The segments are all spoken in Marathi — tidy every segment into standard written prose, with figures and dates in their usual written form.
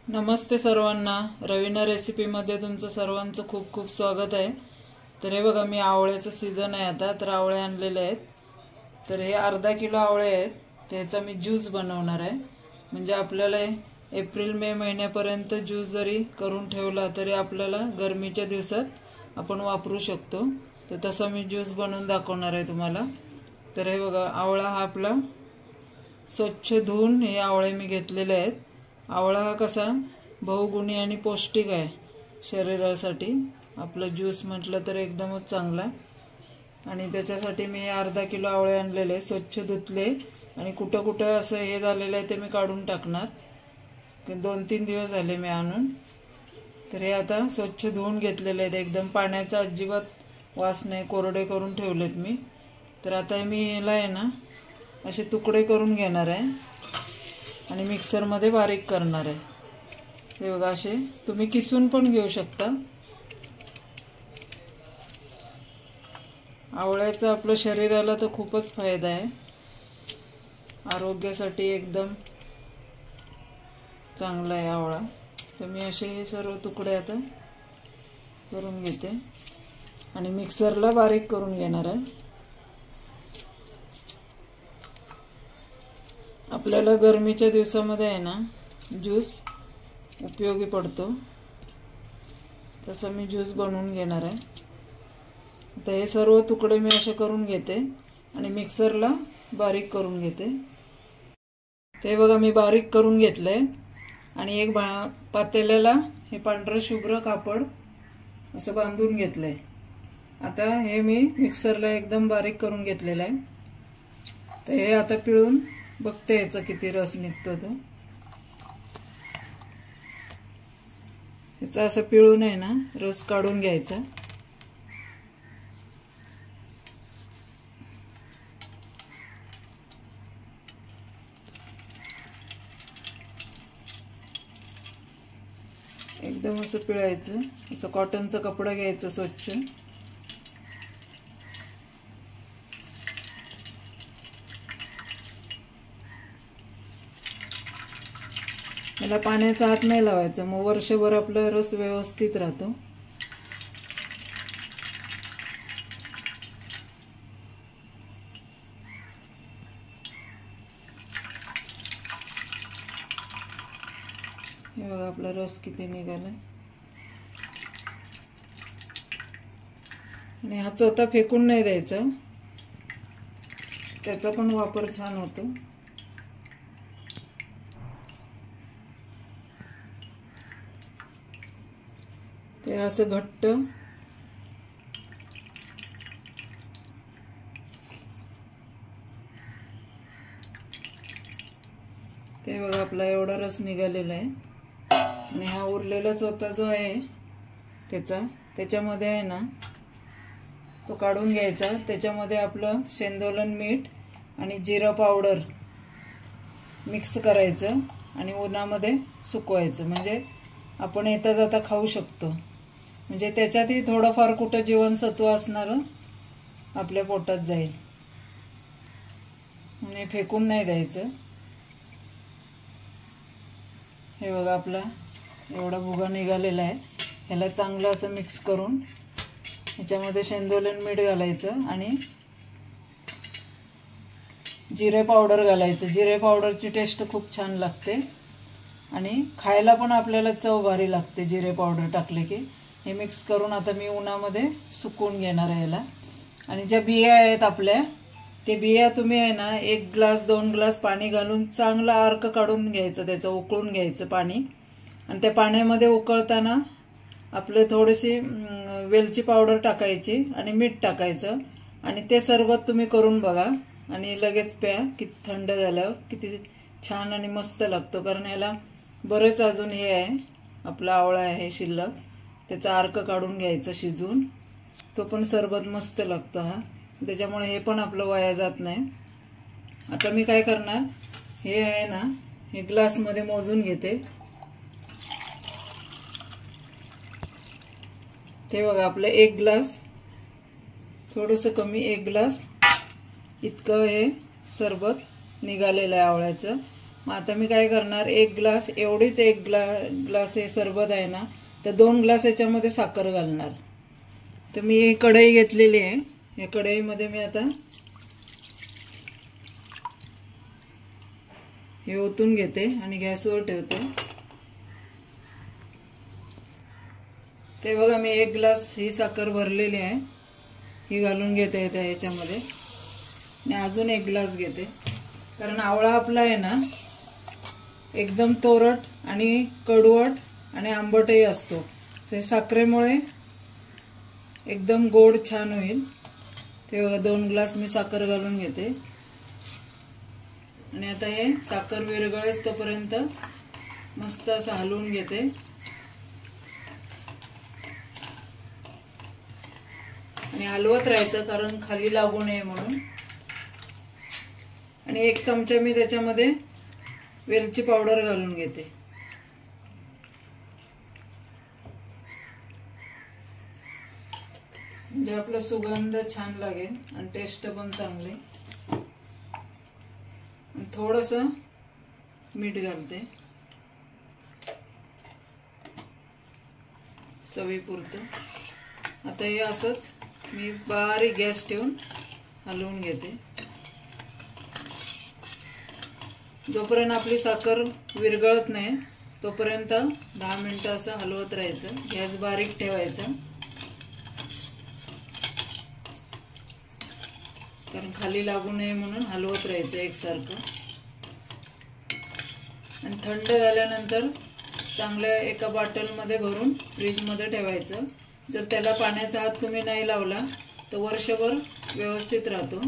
नमस्ते सर्वांना, रवीना रेसिपीमध्ये तुमचं सर्वांचं खूप खूप स्वागत आहे। तर हे बघा, मी आवळ्याचं सीजन आहे आता, तर आवळे आणलेले आहेत। तर हे अर्धा किलो आवळे आहेत, त्याचा मी ज्यूस बनवणार आहे। म्हणजे आपल्याला एप्रिल मे महिन्यापर्यंत ज्यूस जरी करून ठेवला तरी आपल्याला गरमीच्या दिवसात आपण वापरू शकतो। तर तसा मी ज्यूस बनवून दाखवणार आहे तुम्हाला। तर हे बघा, आवळा हा आपला स्वच्छ धुवून हे आवळे मी घेतलेले आहेत। आवळा हा कसा बहुगुणी आणि पौष्टिक आहे शरीरासाठी। आपला ज्यूस म्हटलं तर एकदमच चांगला। आणि त्याच्यासाठी मी अर्धा किलो आवळे आणलेले, स्वच्छ धुतले आणि कुठं कुठं असं हे झालेलं आहे ते मी काढून टाकणार। 2-3 दिवस झाले मी आणून। तर हे आता स्वच्छ धुवून घेतलेले आहेत, एकदम पाण्याचा अजिबात वास नाही, कोरडे करून ठेवलेत मी। तर आता मी याला आहे ना असे तुकडे करून घेणार आहे आणि मिक्सर मध्ये बारीक करणार आहे। हे बघा, असे तुम्ही किसून पण घेऊ शकता। आवळ्याचा आपल्या शरीराला तर खूपच फायदा आहे, आरोग्यासाठी एकदम चांगला आहे आवळा। तर मी असे हे सर्व तुकडे आता करून घेते आणि मिक्सरला बारीक करून घेणार आहे। आपल्याला गरमीच्या दिवसामध्ये आहे ना ज्यूस उपयोगी पडतो, तसं मी ज्यूस बनवून घेणार आहे। आता हे सर्व तुकडे मी असे करून घेते आणि मिक्सरला बारीक करून घेते। ते बघा, मी बारीक करून घेतलंय आणि एक पातेल्याला हे पांढरं शुभ्र कापड असं बांधून घेतलंय। आता हे मी मिक्सरला एकदम बारीक करून घेतलेलं आहे। तर हे आता पिळून बघते याचा किती रस निघतो तो। याचा असं पिळून आहे ना रस काढून घ्यायचा। एकदम असं पिळायचं, असं कॉटनचा कपडा घ्यायचा स्वच्छ। याला पाण्याचा हात नाही लावायचा, मग वर्षभर आपला रस व्यवस्थित राहतो। हे बघा, आपला रस किती निघाला। आणि हा चोथा फेकून नाही द्यायचा, त्याचा पण वापर छान होतो। ते असं घट्ट ते बघा, आपला एवढा रस निघालेला आहे। आणि हा उरलेला चोथा जो आहे त्याच्यामध्ये आहे ना तो काढून घ्यायचा। त्याच्यामध्ये आपलं शेंदोलन मीठ आणि जिरा पावडर मिक्स करायचं आणि उन्हामध्ये सुकवायचं, म्हणजे आपण येता जाता खाऊ शकतो। म्हणजे त्याच्यातही थोडंफार कुठं जीवनसत्व असणार आपल्या पोटात जाईल, आणि फेकून नाही द्यायचं। हे बघा, आपला एवढा भुगा निघालेला आहे। ह्याला चांगलं असं मिक्स करून ह्याच्यामध्ये शेंदोलन मीठ घालायचं आणि जिरे पावडर घालायचं। जिरे पावडरची टेस्ट खूप छान लागते आणि खायला पण आपल्याला चव भारी लागते जिरे पावडर टाकले की। हे मिक्स करून आता मी उन्हामध्ये सुकवून घेणार आहे याला। आणि ज्या बिया आहेत आपल्या, ते बिया तुम्ही आहे ना 1 ग्लास 2 ग्लास पाणी घालून चांगला अर्क काढून घ्यायचं, त्याचं उकळून घ्यायचं पाणी। आणि त्या पाण्यामध्ये उकळताना आपले थोडीशी वेलची पावडर टाकायची आणि मीठ टाकायचं आणि ते सरबत तुम्ही करून बघा आणि लगेच प्या। किती थंड झाल्यावर किती छान आणि मस्त लागतो। कारण याला बरेच अजून हे आहे, आपला आवळा आहे शिल्लक, त्याचा अर्क काढून घ्यायचं शिजून, तो पण सरबत मस्त लागतो हा। त्याच्यामुळे हे पण आपलं वाया जात नाही। आता मी काय करणार, हे आहे ना हे ग्लास मध्ये मोजून घेते। ते बघा, आपलं 1 ग्लास, थोडंसं कमी 1 ग्लास इतकं हे सरबत निघालेलं आहे आवळ्याचं। मग आता मी काय करणार, 1 ग्लास एवढीच 1 ग्लास हे सरबत आहे ना, तर 2 ग्लास याच्यामध्ये साखर घालणार. तर मी ही कढई घेतलेली आहे. या कढईमध्ये मी आता हे ओतून घेते आणि गॅसवर ठेवते. ते बघा मी 1 ग्लास ही साखर भरलेली आहे, ही घालून घेते याच्यामध्ये. आणि अजून 1 ग्लास घेते, कारण आवळा आपला आहे ना एकदम तोरट आणि कडवट आणि आंबटही असतो. ते साखरेमुळे एकदम गोड छान होईल. ते बघा 2 ग्लास मी साखर घालून घेते. आणि आता हे साखर विरघळेस तोपर्यंत मस्त असं हलवून घेते. आणि हलवत राहायचं कारण खाली लागू नये म्हणून. आणि 1 चमचा मी त्याच्यामध्ये वेलची पावडर घालून घेते. म्हणजे आपला सुगंध छान लागेल आणि टेस्ट पण चांगली. थोडंसं मीठ घालते चवीपुरतं. आता हे असंच मी बारीक गॅस ठेवून हलवून घेते. जोपर्यंत आपली साखर विरघळत नाही तोपर्यंत 10 मिनिटं असं हलवत राहायचं. गॅस बारीक ठेवायचा कारण खाली लागू नये म्हणून हलवत राहायचं एकसारखं. आणि थंड झाल्यानंतर चांगल्या एका बॉटलमध्ये भरून फ्रीजमध्ये ठेवायचं. जर त्याला पाण्याचा हात तुम्ही नाही लावला तर वर्षभर व्यवस्थित राहतो.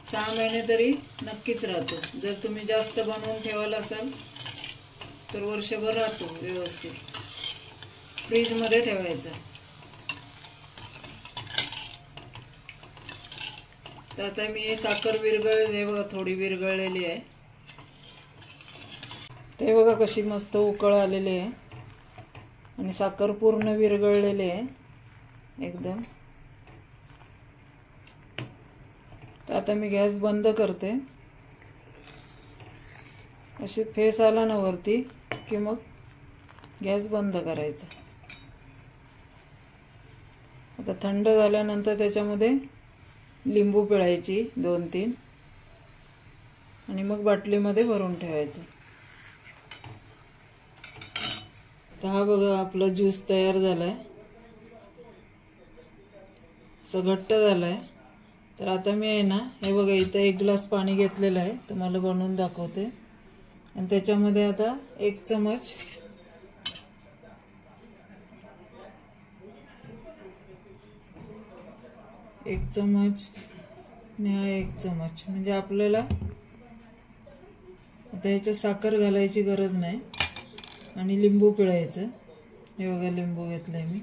6 महिने तरी नक्कीच राहतो. जर तुम्ही जास्त बनवून ठेवाल असाल तर वर्षभर राहतो व्यवस्थित. फ्रीजमध्ये ठेवायचं. तर आता मी हे साखर हे बघा थोडी विरघळलेली आहे. ते बघा कशी मस्त उकळ आलेली आहे आणि साखर पूर्ण विरघळलेली आहे एकदम. तर आता मी गॅस बंद करते. अशी फेस आला ना वरती की मग गॅस बंद करायचा. आता थंड झाल्यानंतर त्याच्यामध्ये लिंबू पिळायची 2-3 आणि मग बाटलीमध्ये भरून ठेवायचं. तर हा बघा आपला ज्यूस तयार झालाय, असं घट्ट झालाय. तर आता मी आहे ना हे बघा इथं 1 ग्लास पाणी घेतलेलं आहे, तुम्हाला बनवून दाखवते. आणि त्याच्यामध्ये आता 1 चमच आणि हा 1 चमच म्हणजे आपल्याला आता ह्याच्यात साखर घालायची गरज नाही. आणि लिंबू पिळायचं. हे बघा लिंबू घेतलंय मी.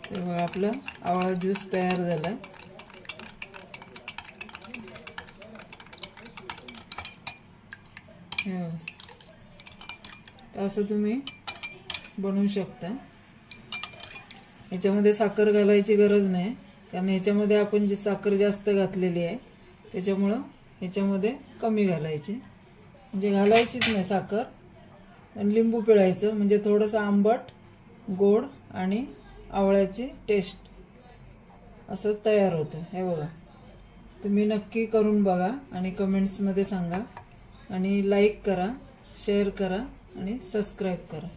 ते बघा आपला आवळा ज्यूस तयार झाला. असं तुम्ही बनवू शकता. याच्यामध्ये साखर घालायची गरज नाही कारण याच्यामध्ये आपण जी साखर जास्त घातलेली आहे त्याच्यामुळं याच्यामध्ये कमी घालायची, म्हणजे घालायचीच नाही साखर. आणि लिंबू पिळायचं म्हणजे थोडंसं आंबट गोड आणि आवळ्याची टेस्ट असं तयार होतं. हे बघा तुम्ही नक्की करून बघा आणि कमेंट्समध्ये सांगा. आणि लाईक करा, शेअर करा आणि सबस्क्राईब करा.